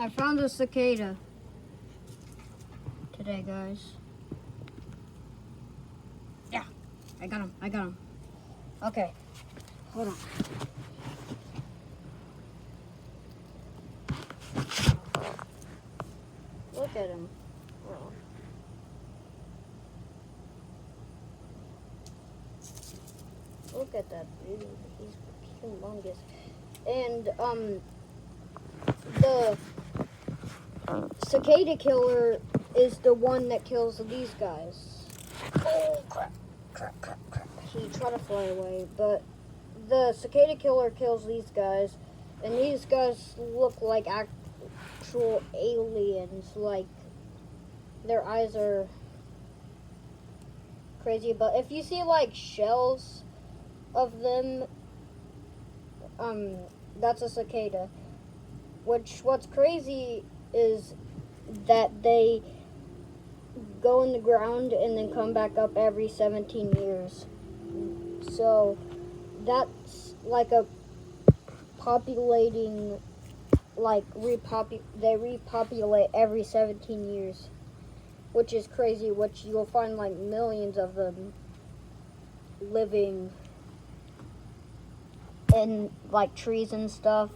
I found a cicada today, guys. Yeah, I got him. Okay, hold on. Look at him. Oh. Look at that, dude. He's humongous. And, the cicada killer is the one that kills these guys. Oh, crap. He tried to fly away, but the cicada killer kills these guys, and these guys look like actual aliens. Like, their eyes are crazy, but if you see, like, shells of them, that's a cicada. What's crazy is that they go in the ground and then come back up every 17 years. So that's like a populating, like they repopulate every 17 years, which is crazy, which you'll find like millions of them living in like trees and stuff,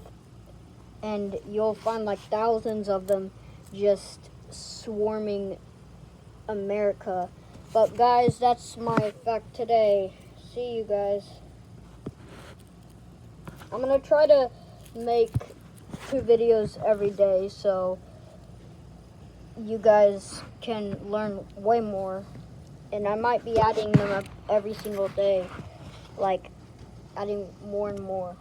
and you'll find like thousands of them just swarming America. But guys, that's my fact today. See you guys. I'm gonna try to make 2 videos every day so you guys can learn way more, and I might be adding them up every single day, like adding more and more.